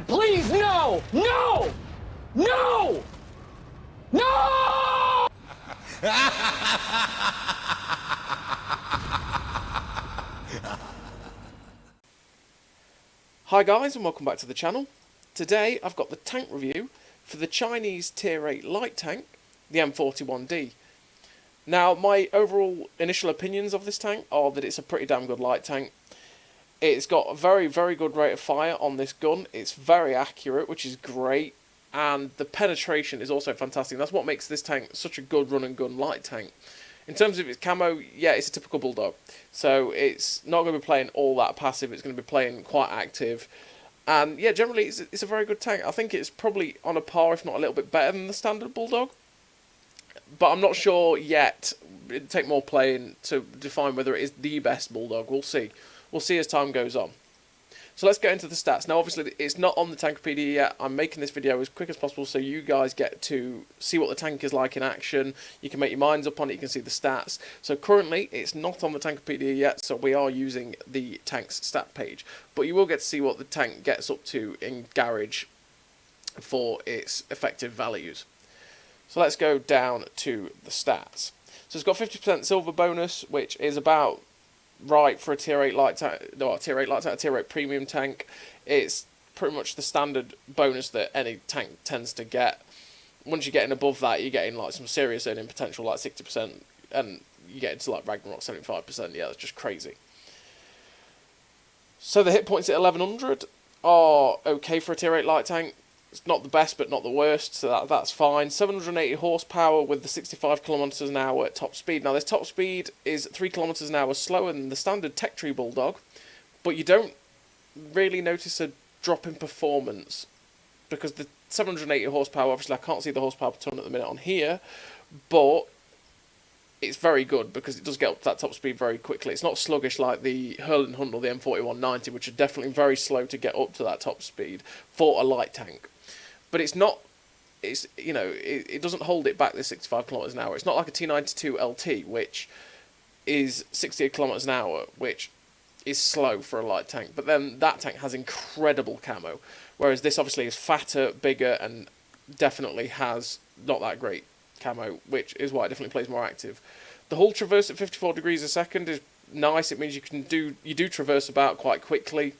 God, please, no! No! No! No! Hi guys and welcome back to the channel. Today I've got the tank review for the Chinese Tier 8 light tank, the M41D. Now my overall initial opinions of this tank are that it's a pretty damn good light tank. It's got a very good rate of fire on this gun, it's very accurate, which is great, and the penetration is also fantastic. That's what makes this tank such a good run and gun light tank. In terms of its camo, yeah, it's a typical Bulldog. So it's not going to be playing all that passive, it's going to be playing quite active. And yeah, generally it's a very good tank. I think it's probably on a par, if not a little bit better than the standard Bulldog. But I'm not sure yet. It'd take more playing to define whether it is the best Bulldog. We'll see. We'll see as time goes on. So let's get into the stats. Now obviously it's not on the Tankopedia yet. I'm making this video as quick as possible so you guys get to see what the tank is like in action. You can make your minds up on it, you can see the stats. So currently it's not on the Tankopedia yet, so we are using the tank's stat page. But you will get to see what the tank gets up to in Garage for its effective values. So let's go down to the stats. So it's got 50% silver bonus, which is about right for a Tier 8 light tank, no, Tier 8 light tank, a Tier 8 premium tank. It's pretty much the standard bonus that any tank tends to get. Once you're getting above that, you're getting like some serious earning potential, like 60%, and you get into like Ragnarok 75%. Yeah, that's just crazy. So the hit points at 1100 are okay for a Tier 8 light tank. It's not the best, but not the worst, so that's fine. 780 horsepower with the 65 kilometers an hour at top speed. Now, this top speed is 3 kilometers an hour slower than the standard Tech Tree Bulldog, but you don't really notice a drop in performance because the 780 horsepower, obviously I can't see the horsepower per ton at the minute on here, but it's very good because it does get up to that top speed very quickly. It's not sluggish like the Hurl & Hunt or the M41D, which are definitely very slow to get up to that top speed for a light tank. But it's not, it's, you know, it doesn't hold it back, this 65 kilometers an hour. It's not like a T92 LT, which is 68 kilometers an hour, which is slow for a light tank. But then that tank has incredible camo, whereas this obviously is fatter, bigger, and definitely has not that great camo, which is why it definitely plays more active. The hull traverse at 54 degrees a second is nice. It means you do traverse about quite quickly.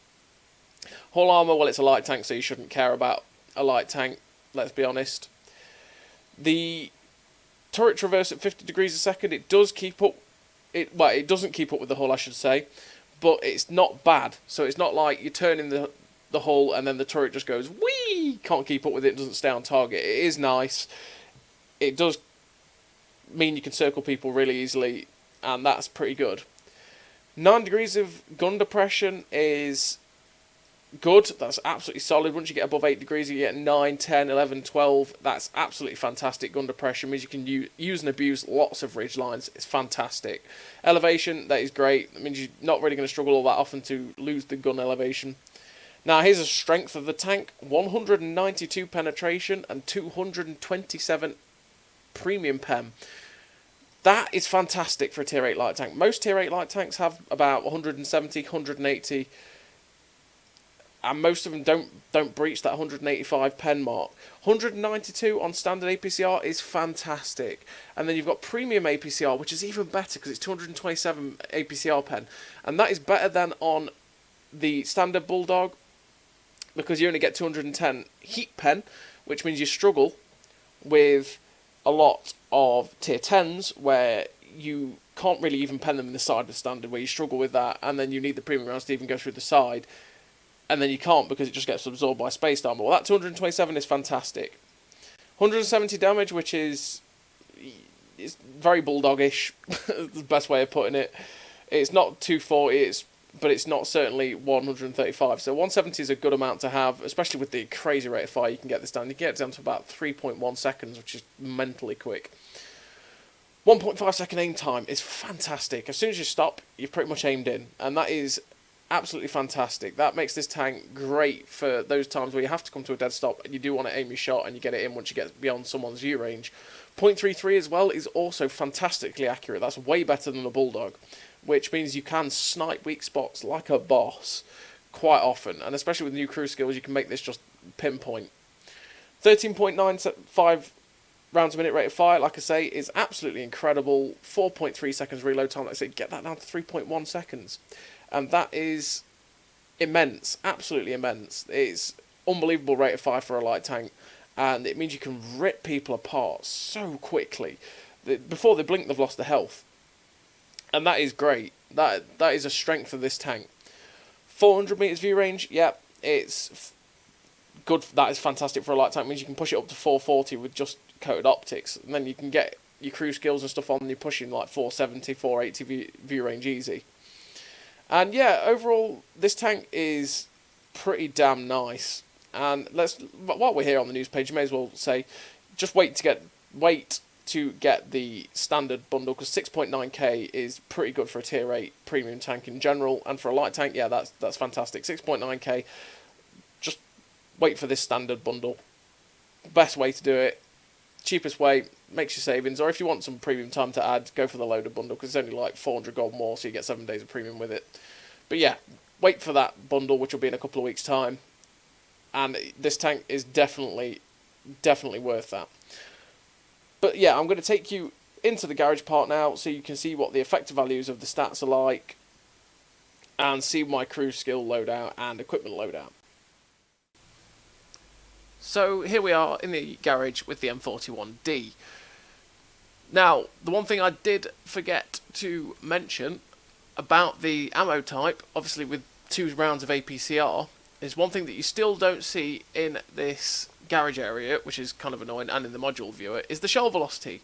Hull armor, well, it's a light tank, so you shouldn't care about a light tank, let's be honest. The turret traverse at 50 degrees a second, it does keep up, well, it doesn't keep up with the hull, I should say, but it's not bad. So it's not like you're turning the hull and then the turret just goes, whee, can't keep up with it, doesn't stay on target. It is nice. It does mean you can circle people really easily, and that's pretty good. 9 degrees of gun depression is good. That's absolutely solid. Once you get above 8 degrees, you get 9, 10, 11, 12. That's absolutely fantastic. Gun depression means you can use and abuse lots of ridge lines. It's fantastic. Elevation, that is great. That means you're not really going to struggle all that often to lose the gun elevation. Now, here's the strength of the tank. 192 penetration and 227 premium pen. That is fantastic for a Tier 8 light tank. Most Tier 8 light tanks have about 170, 180, and most of them don't breach that 185 pen mark. 192 on standard APCR is fantastic. And then you've got premium APCR, which is even better because it's 227 APCR pen. And that is better than on the standard Bulldog because you only get 210 heat pen, which means you struggle with a lot of Tier 10s where you can't really even pen them in the side of the standard, where you struggle with that, and then you need the premium rounds to even go through the side. And then you can't because it just gets absorbed by space armor. Well, that 227 is fantastic. 170 damage, which is very Bulldogish, the best way of putting it. It's not 240, but it's not certainly 135. So 170 is a good amount to have, especially with the crazy rate of fire you can get this down. You can get it down to about 3.1 seconds, which is mentally quick. 1.5 second aim time is fantastic. As soon as you stop, you've pretty much aimed in, and that is absolutely fantastic. That makes this tank great for those times where you have to come to a dead stop and you do want to aim your shot and you get it in once you get beyond someone's view range. .33 as well is also fantastically accurate. That's way better than the Bulldog, which means you can snipe weak spots like a boss quite often, and especially with new crew skills you can make this just pinpoint. 13.95 rounds a minute rate of fire, like I say, is absolutely incredible. 4.3 seconds reload time, like I say, get that down to 3.1 seconds. And that is immense, absolutely immense. It's unbelievable rate of fire for a light tank, and it means you can rip people apart so quickly. Before they blink, they've lost their health. And that is great. That is a strength of this tank. 400 meters view range, yeah, it's good. That is fantastic for a light tank. It means you can push it up to 440 with just coated optics, and then you can get your crew skills and stuff on, and you're pushing like 470, 480 view range easy. And yeah, overall, this tank is pretty damn nice. And while we're here on the news page, you may as well say, just wait to get the standard bundle, because 6.9k is pretty good for a tier 8 premium tank in general, and for a light tank, yeah, that's fantastic. 6.9k, just wait for this standard bundle. Best way to do it, cheapest way, makes you savings. Or if you want some premium time to add, go for the loader bundle, because it's only like 400 gold more, so you get 7 days of premium with it. But yeah, wait for that bundle, which will be in a couple of weeks' time. And this tank is definitely worth that. But yeah, I'm going to take you into the garage part now, so you can see what the effective values of the stats are like, and see my crew skill loadout and equipment loadout. So here we are in the garage with the M41D. Now, the one thing I did forget to mention about the ammo type, obviously with 2 rounds of APCR, is one thing that you still don't see in this garage area, which is kind of annoying, and in the module viewer, is the shell velocity.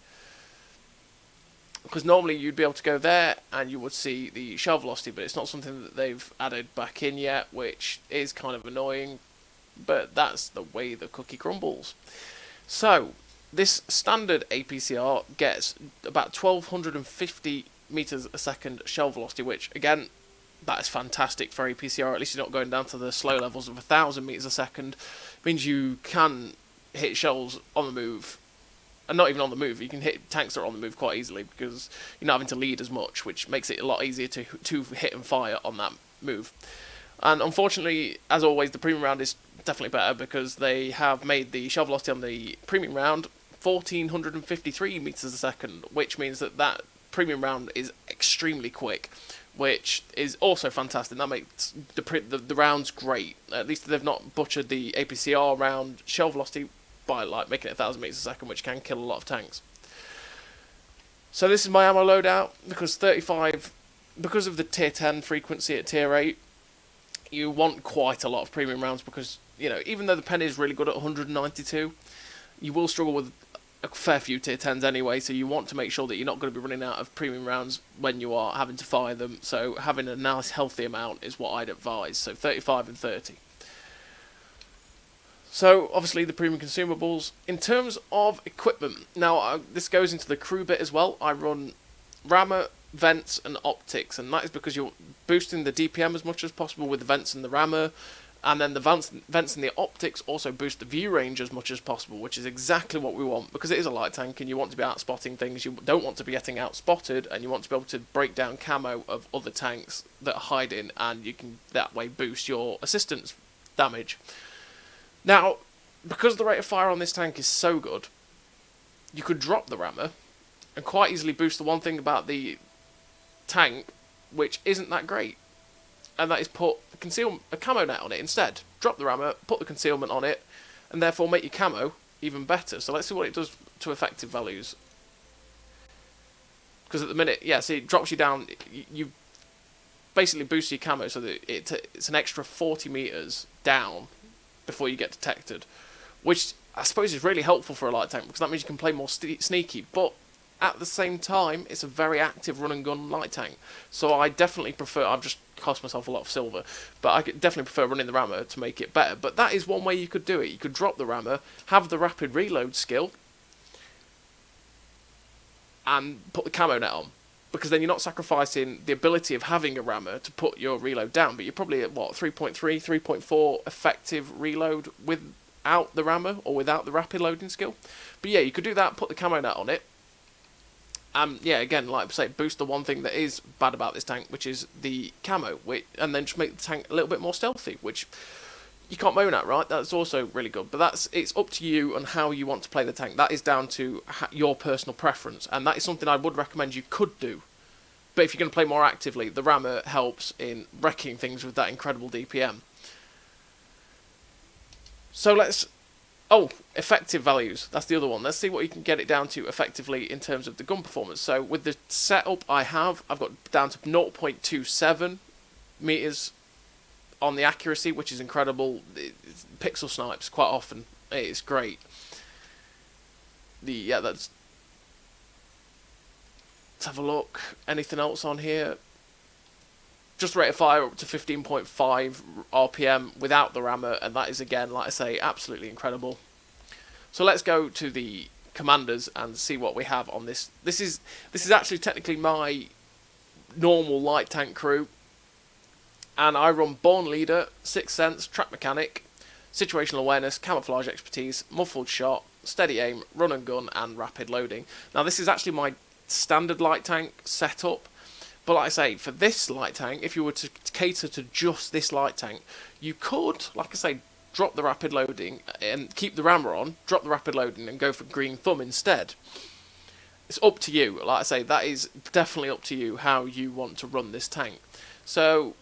Because normally you'd be able to go there and you would see the shell velocity, but it's not something that they've added back in yet, which is kind of annoying, but that's the way the cookie crumbles. So, this standard APCR gets about 1250 meters a second shell velocity, which again, that is fantastic for APCR. At least you're not going down to the slow levels of 1000 meters a second. It means you can hit shells on the move, and not even on the move. You can hit tanks that are on the move quite easily, because you're not having to lead as much, which makes it a lot easier to hit and fire on that move. And unfortunately, as always, the premium round is definitely better, because they have made the shell velocity on the premium round 1453 meters a second, which means that premium round is extremely quick, which is also fantastic. That makes the rounds great. At least they've not butchered the APCR round shell velocity by like making it 1000 meters a second, which can kill a lot of tanks. So this is my ammo loadout, because because of the tier 10 frequency at tier 8, you want quite a lot of premium rounds, because, you know, even though the pen is really good at 192, you will struggle with a fair few tier 10s anyway, so you want to make sure that you're not going to be running out of premium rounds when you are having to fire them. So having a nice healthy amount is what I'd advise, so 35 and 30. So obviously the premium consumables. In terms of equipment, now this goes into the crew bit as well. I run rammer, vents and optics, and that is because you're boosting the DPM as much as possible with the vents and the rammer. And then the vents and the optics also boost the view range as much as possible, which is exactly what we want, because it is a light tank and you want to be out-spotting things. You don't want to be getting out-spotted, and you want to be able to break down camo of other tanks that are hiding, and you can that way boost your assistance damage. Now, because the rate of fire on this tank is so good, you could drop the rammer and quite easily boost the one thing about the tank which isn't that great. And that is put a camo net on it instead. Drop the rammer, put the concealment on it, and therefore make your camo even better. So let's see what it does to effective values. Because at the minute, yeah, see, it drops you down. You basically boost your camo so that it's an extra 40 meters down before you get detected, which I suppose is really helpful for a light tank, because that means you can play more sneaky. But at the same time, it's a very active run and gun light tank. So I definitely prefer, I've just cost myself a lot of silver, but I definitely prefer running the rammer to make it better. But that is one way you could do it. You could drop the rammer, have the rapid reload skill, and put the camo net on. Because then you're not sacrificing the ability of having a rammer to put your reload down, but you're probably at, what, 3.3, 3.4 effective reload without the rammer, or without the rapid loading skill. But yeah, you could do that, put the camo net on it. Yeah, again, like I say, boost the one thing that is bad about this tank, which is the camo, and then just make the tank a little bit more stealthy, which you can't moan at, right? That's also really good. But it's up to you on how you want to play the tank. That is down to your personal preference, and that is something I would recommend you could do. But if you're going to play more actively, the rammer helps in wrecking things with that incredible DPM. So let's... Oh, effective values. That's the other one. Let's see what you can get it down to effectively in terms of the gun performance. So with the setup I've got down to 0.27 meters on the accuracy, which is incredible. It's pixel snipes quite often. It's great. Let's have a look. Anything else on here? Just rate of fire up to 15.5 RPM without the rammer, and that is, again, like I say, absolutely incredible. So let's go to the commanders and see what we have on this. This is actually technically my normal light tank crew, and I run Born Leader, Sixth Sense, Track Mechanic, Situational Awareness, Camouflage Expertise, Muffled Shot, Steady Aim, Run and Gun, and Rapid Loading. Now this is actually my standard light tank setup. But like I say, for this light tank, if you were to cater to just this light tank, you could, like I say, drop the rapid loading and keep the rammer on, drop the rapid loading and go for green thumb instead. It's up to you. Like I say, that is definitely up to you how you want to run this tank. So,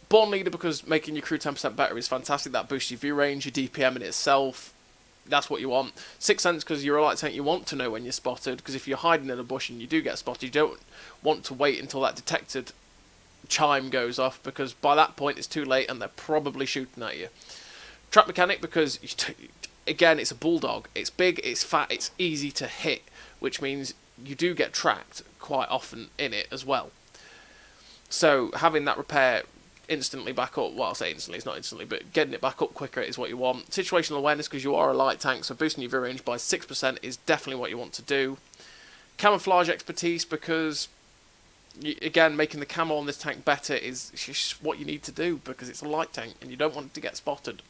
Born Leader, because making your crew 10% better is fantastic. That boosts your view range, your DPM in itself. That's what you want. Sixth Sense, because you're a light tank, you want to know when you're spotted, because if you're hiding in a bush and you do get spotted, you don't want to wait until that detected chime goes off, because by that point it's too late and they're probably shooting at you. Trap Mechanic, because, again, it's a bulldog. It's big, it's fat, it's easy to hit, which means you do get tracked quite often in it as well. So having that repair instantly back up, well, I'll say instantly, it's not instantly, but getting it back up quicker is what you want. Situational Awareness, because you are a light tank, so boosting your view range by 6% is definitely what you want to do. Camouflage Expertise, because, again, making the camo on this tank better is just what you need to do, because it's a light tank, and you don't want it to get spotted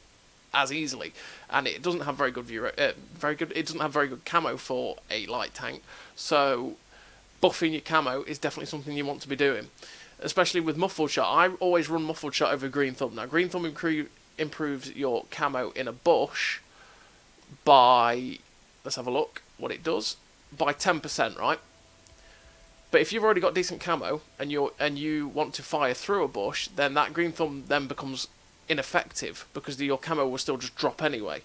as easily. And it doesn't have very good it doesn't have very good camo for a light tank, so buffing your camo is definitely something you want to be doing. Especially with Muffled Shot. I always run Muffled Shot over Green Thumb. Now, Green Thumb improves your camo in a bush by, let's have a look what it does, by 10%, right? But if you've already got decent camo and you want to fire through a bush, then that Green Thumb then becomes ineffective, because your camo will still just drop anyway.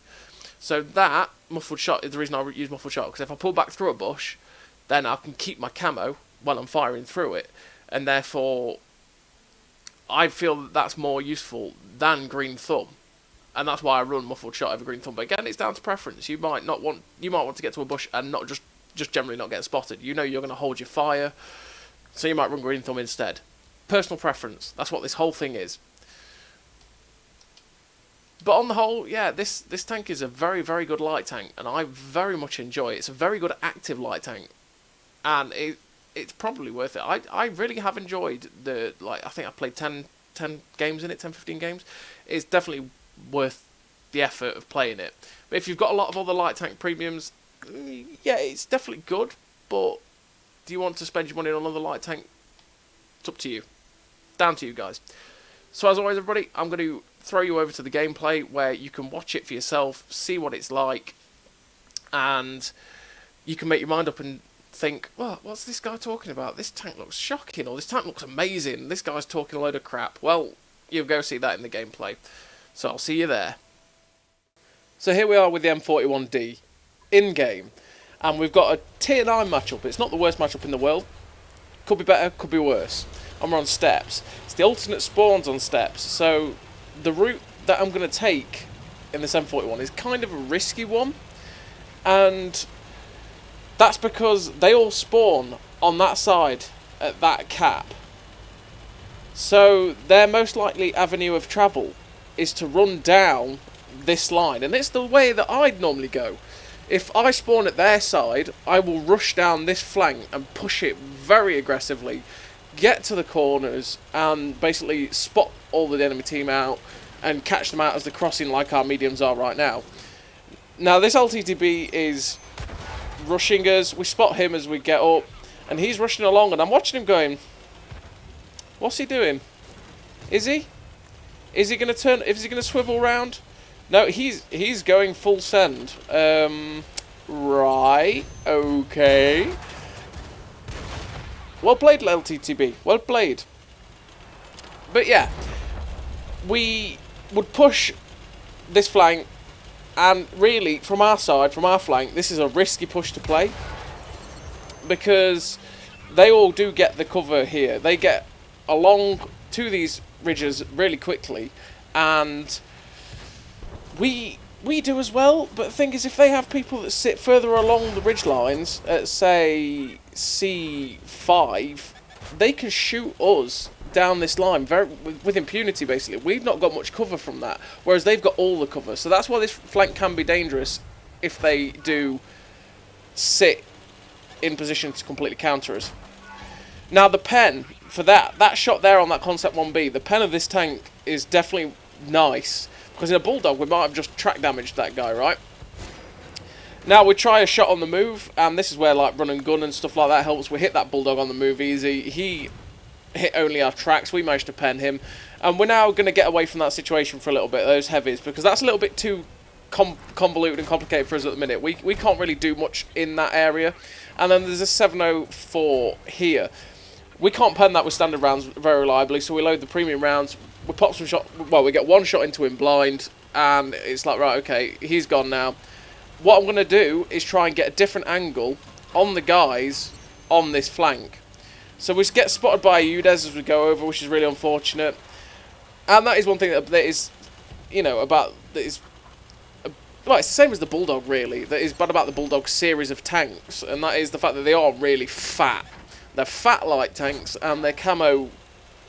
So that Muffled Shot is the reason I use Muffled Shot, because if I pull back through a bush, then I can keep my camo while I'm firing through it. And therefore, I feel that that's more useful than Green Thumb, and that's why I run Muffled Shot over Green Thumb. But again, it's down to preference. You might want to get to a bush and not just generally not get spotted. You know you're going to hold your fire, so you might run Green Thumb instead. Personal preference. That's what this whole thing is. But on the whole, yeah, this tank is a very, very good light tank, and I very much enjoy it. It's a very good active light tank, and it's probably worth it. I really have enjoyed I think I played 10 games in it, 10, 15 games. It's definitely worth the effort of playing it. But if you've got a lot of other light tank premiums, yeah, it's definitely good, but do you want to spend your money on another light tank? It's up to you. Down to you guys. So as always, everybody, I'm going to throw you over to the gameplay where you can watch it for yourself, see what it's like, and you can make your mind up and think, well, what's this guy talking about? This tank looks shocking, or this tank looks amazing. This guy's talking a load of crap. Well, you'll go see that in the gameplay. So I'll see you there. So here we are with the M41D in-game, and we've got a tier 9 matchup. It's not the worst matchup in the world. Could be better, could be worse. And we're on steps. It's the alternate spawns on steps, so the route that I'm going to take in this M41 is kind of a risky one, and that's because they all spawn on that side at that cap. So their most likely avenue of travel is to run down this line, and it's the way that I'd normally go. If I spawn at their side, I will rush down this flank and push it very aggressively, get to the corners and basically spot all the enemy team out and catch them out as they're crossing, like our mediums are right now. Now this LTTB is rushing us. We spot him as we get up, and he's rushing along, and I'm watching him going, what's he doing? Is he Is he going to turn? Is he going to swivel round? No, he's going full send. Right. Okay. Well played, LTTB. Well played. But yeah, we would push this flank, and really, from our side, from our flank, this is a risky push to play, because they all do get the cover here. They get along to these ridges really quickly, and we do as well. But the thing is, if they have people that sit further along the ridge lines at, say, C5, they can shoot us down this line with impunity, basically. We've not got much cover from that, whereas they've got all the cover. So that's why this flank can be dangerous if they do sit in position to completely counter us. Now the pen, for that shot there on that Concept 1B, the pen of this tank is definitely nice, because in a Bulldog we might have just track damaged that guy, right? Now we try a shot on the move, and this is where like run and gun and stuff like that helps. We hit that Bulldog on the move easy. He hit only our tracks. We managed to pen him, and we're now going to get away from that situation for a little bit, those heavies, because that's a little bit too convoluted and complicated for us at the minute. We can't really do much in that area. And then there's a 704 here. We can't pen that with standard rounds very reliably, so we load the premium rounds. We pop some shot. Well, we get one shot into him blind, and it's like, right, okay, he's gone now. What I'm going to do is try and get a different angle on the guys on this flank. So we get spotted by a UDES as we go over, which is really unfortunate. And that is one thing that is, you know, well, it's the same as the Bulldog, really, that is bad about the Bulldog series of tanks, and that is the fact that they are really fat. They're fat light tanks, and their camo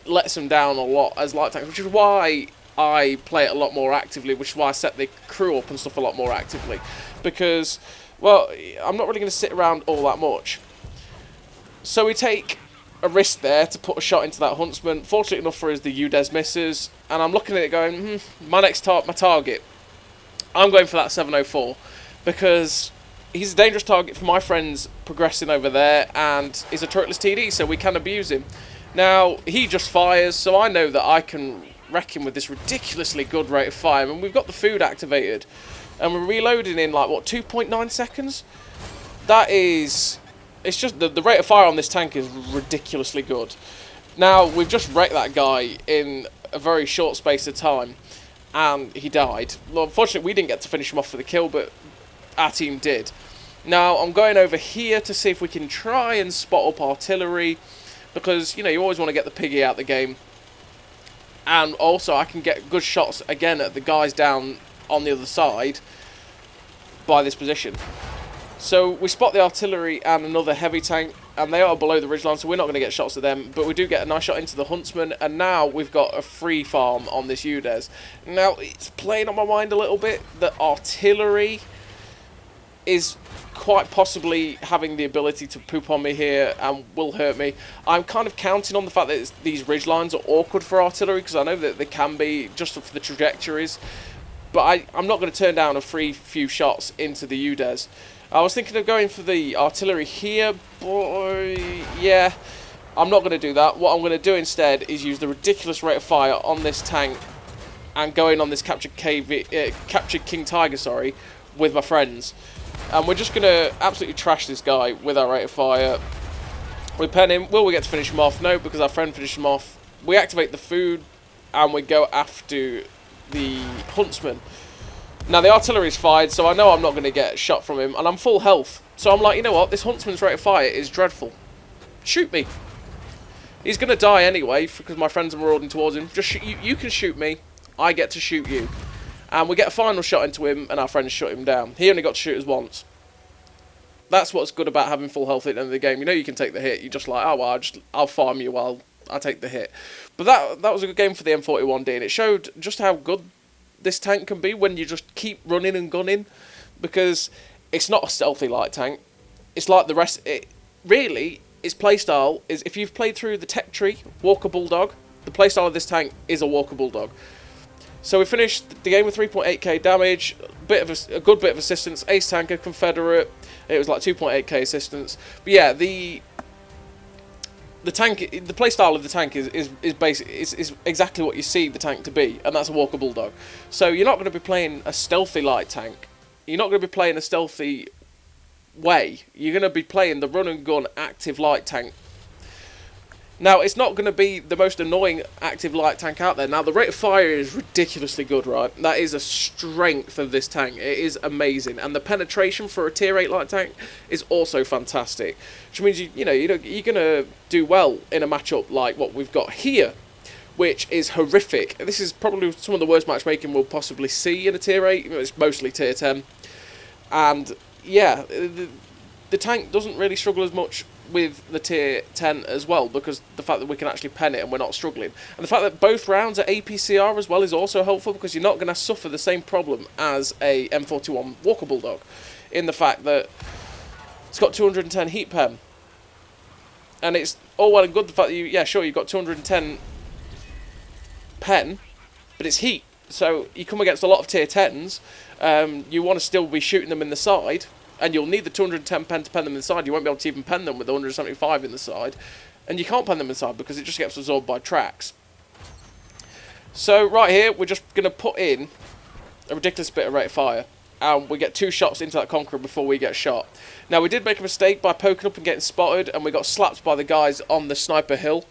lets them down a lot as light tanks, which is why I play it a lot more actively, which is why I set the crew up and stuff a lot more actively. Because, well, I'm not really going to sit around all that much. So we take a risk there to put a shot into that Huntsman. Fortunately enough for us, the UDES misses, and I'm looking at it going, my target. I'm going for that 704, because he's a dangerous target for my friends progressing over there, and he's a turretless TD, so we can abuse him. Now, he just fires, so I know that I can wreck him with this ridiculously good rate of fire. And we've got the food activated, and we're reloading in, like, what, 2.9 seconds? That is... It's just... The rate of fire on this tank is ridiculously good. Now, we've just wrecked that guy in a very short space of time, and he died. Well, unfortunately, we didn't get to finish him off for the kill, but our team did. Now, I'm going over here to see if we can try and spot up artillery, because, you know, you always want to get the piggy out the game. And also, I can get good shots, again, at the guys down on the other side by this position. So, we spot the artillery and another heavy tank, and they are below the ridgeline, so we're not going to get shots at them, but we do get a nice shot into the Huntsman, and now we've got a free farm on this UDES. Now, it's playing on my mind a little bit that artillery is quite possibly having the ability to poop on me here and will hurt me. I'm kind of counting on the fact that these ridge lines are awkward for artillery, because I know that they can be just for the trajectories, but I'm not going to turn down a free few shots into the UDES. I was thinking of going for the artillery here, but yeah, I'm not going to do that. What I'm going to do instead is use the ridiculous rate of fire on this tank and go in on this captured King Tiger, with my friends. And we're just going to absolutely trash this guy with our rate of fire. We pen him. Will we get to finish him off? No, because our friend finished him off. We activate the food, and we go after the Huntsman. Now, the artillery's fired, so I know I'm not going to get shot from him, and I'm full health. So I'm like, you know what? This Huntsman's rate of fire is dreadful. Shoot me. He's going to die anyway, because my friends are marauding towards him. Just you can shoot me. I get to shoot you. And we get a final shot into him, and our friends shut him down. He only got to shoot us once. That's what's good about having full health at the end of the game. You know you can take the hit. You're just like, oh, well, I'll farm you while I take the hit. But that was a good game for the M41D, and it showed just how good this tank can be when you just keep running and gunning, because it's not a stealthy light tank. It's like the rest. Really, its playstyle is, if you've played through the tech tree, Walker Bulldog, the playstyle of this tank is a Walker Bulldog. So we finished the game with 3.8k damage, a good bit of assistance, ace tanker, Confederate. It was like 2.8k assistance. But yeah, the the tank, the playstyle of the tank is basic, is exactly what you see the tank to be, and that's a Walker Bulldog. So you're not going to be playing a stealthy light tank. You're not going to be playing a stealthy way. You're going to be playing the run and gun active light tank. Now, it's not going to be the most annoying active light tank out there. Now, the rate of fire is ridiculously good, right? That is a strength of this tank. It is amazing. And the penetration for a tier 8 light tank is also fantastic. Which means, you're going to do well in a matchup like what we've got here, which is horrific. This is probably some of the worst matchmaking we'll possibly see in a tier 8. It's mostly tier 10. And, yeah, the tank doesn't really struggle as much with the tier 10 as well, because the fact that we can actually pen it and we're not struggling, and the fact that both rounds are APCR as well is also helpful, because you're not going to suffer the same problem as a M41 Walker Bulldog, in the fact that it's got 210 heat pen, and it's all well and good the fact that you've got 210 pen, but it's heat, so you come against a lot of tier 10s, you want to still be shooting them in the side, and you'll need the 210 pen to pen them inside. You won't be able to even pen them with the 175 in the side. And you can't pen them inside because it just gets absorbed by tracks. So right here, we're just going to put in a ridiculous bit of rate of fire. And we get 2 shots into that Conqueror before we get shot. Now, we did make a mistake by poking up and getting spotted, and we got slapped by the guys on the sniper hill.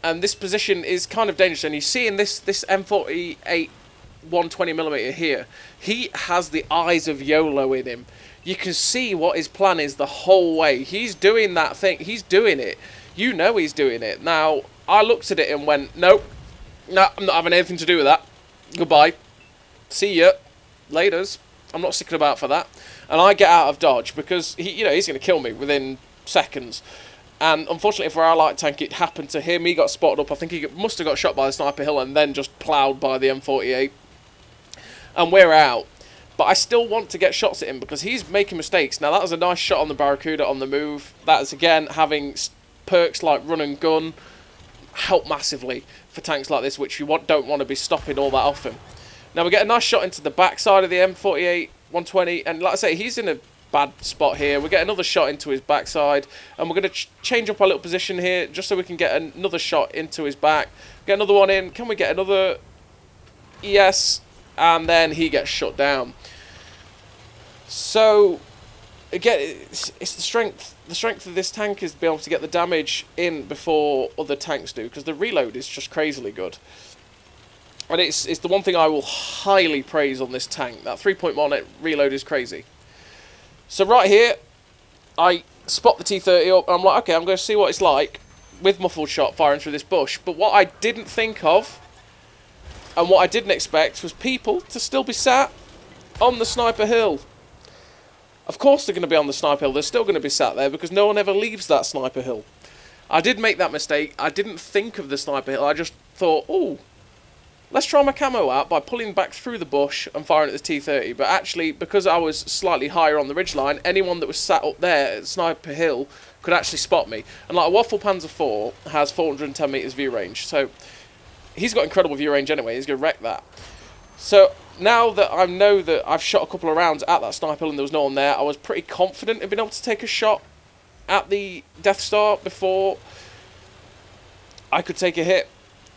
And this position is kind of dangerous. And you see in this M48 120mm here, he has the eyes of YOLO in him. You can see what his plan is the whole way. He's doing that thing. He's doing it. You know he's doing it. Now, I looked at it and went, nope. No, I'm not having anything to do with that. Goodbye. See ya. Laters. I'm not sticking about for that. And I get out of dodge because he's going to kill me within seconds. And unfortunately for our light tank, it happened to him. He got spotted up. I think he must have got shot by the sniper hill and then just ploughed by the M48. And we're out. But I still want to get shots at him because he's making mistakes. Now, that was a nice shot on the Barracuda on the move. That is, again, having perks like run and gun help massively for tanks like this, which you don't want to be stopping all that often. Now, we get a nice shot into the backside of the M48 120. And like I say, he's in a bad spot here. We get another shot into his backside. And we're going to change up our little position here just so we can get another shot into his back. Get another one in. Can we get another? Yes. And then he gets shut down. So, again, it's the strength. The strength of this tank is to be able to get the damage in before other tanks do, because the reload is just crazily good. And it's the one thing I will highly praise on this tank. That 3.1 reload is crazy. So right here, I spot the T-30 up, and I'm like, okay, I'm going to see what it's like with muffled shot firing through this bush. But what I didn't think of, and what I didn't expect, was people to still be sat on the sniper hill. Of course they're going to be on the sniper hill. They're still going to be sat there because no one ever leaves that sniper hill. I did make that mistake. I didn't think of the sniper hill. I just thought, oh, let's try my camo out by pulling back through the bush and firing at the T-30. But actually, because I was slightly higher on the ridgeline, anyone that was sat up there at sniper hill could actually spot me. And like a Waffle Panzer IV has 410 meters view range, so he's got incredible view range anyway. He's going to wreck that. So now that I know that I've shot a couple of rounds at that sniper hill and there was no one there, I was pretty confident in being able to take a shot at the Death Star before I could take a hit.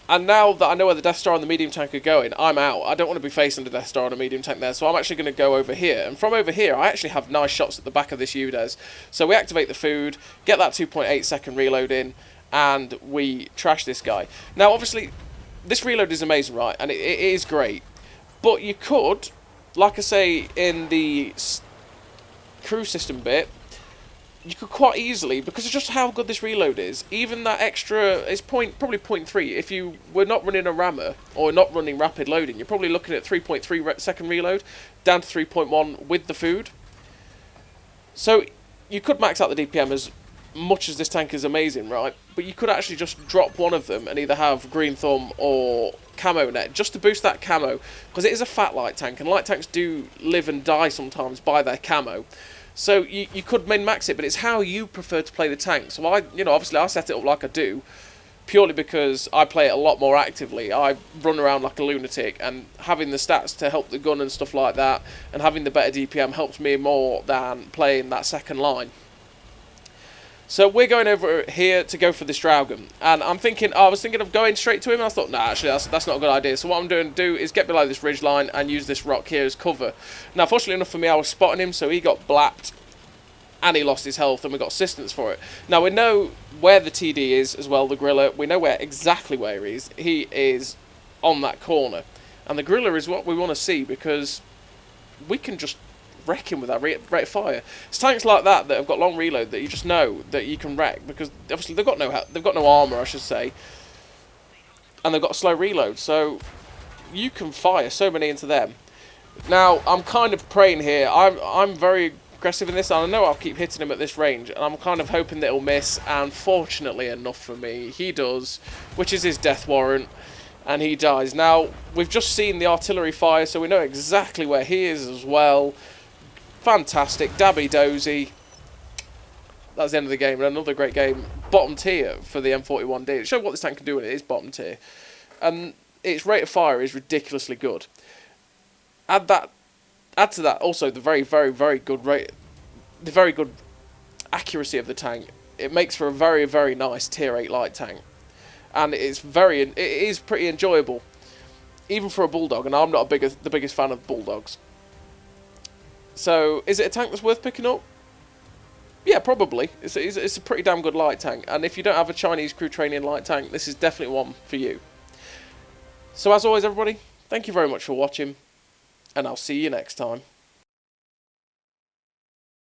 And now that I know where the Death Star and the medium tank are going, I'm out. I don't want to be facing the Death Star and a medium tank there, so I'm actually going to go over here. And from over here, I actually have nice shots at the back of this UDES. So we activate the food, get that 2.8 second reload in, and we trash this guy. Now, obviously, this reload is amazing, right? And it is great. But you could, like I say, in the crew system bit, you could quite easily, because of just how good this reload is, even that extra, it's probably 0.3. If you were not running a rammer, or not running rapid loading, you're probably looking at 3.3 second reload, down to 3.1 with the food. So you could max out the DPM as much as this tank is amazing, right? But you could actually just drop one of them and either have Green Thumb or Camo Net, just to boost that camo, because it is a fat light tank, and light tanks do live and die sometimes by their camo. So you could min-max it, but it's how you prefer to play the tank. So obviously I set it up like I do, purely because I play it a lot more actively. I run around like a lunatic, and having the stats to help the gun and stuff like that, and having the better DPM helps me more than playing that second line. So we're going over here to go for this Dragon, and I was thinking of going straight to him, and I thought, nah, actually, that's not a good idea. So what I'm going to do is get below this ridge line and use this rock here as cover. Now, fortunately enough for me, I was spotting him, so he got blapped, and he lost his health, and we got assistance for it. Now, we know where the TD is as well, the Gorilla. We know exactly where he is. He is on that corner, and the Gorilla is what we want to see, because we can just wreck him with that rate of fire. It's tanks like that have got long reload that you just know that you can wreck, because obviously they've got no armor, I should say, and they've got a slow reload, so you can fire so many into them. Now I'm kind of praying here. I'm very aggressive in this, and I know I'll keep hitting him at this range, and I'm kind of hoping that he'll miss, and fortunately enough for me, he does, which is his death warrant, and he dies. Now we've just seen the artillery fire, so we know exactly where he is as well. Fantastic, dabby dozy. That's the end of the game, and another great game. Bottom tier for the M41D. It showed what this tank can do when it is bottom tier. And its rate of fire is ridiculously good. Add to that also the very, very, very good accuracy of the tank. It makes for a very, very nice tier 8 light tank. And it is pretty enjoyable, even for a Bulldog, and I'm not the biggest fan of Bulldogs. So, is it a tank that's worth picking up? Yeah, probably. It's a pretty damn good light tank, and if you don't have a Chinese crew training light tank, this is definitely one for you. So as always, everybody, thank you very much for watching, and I'll see you next time.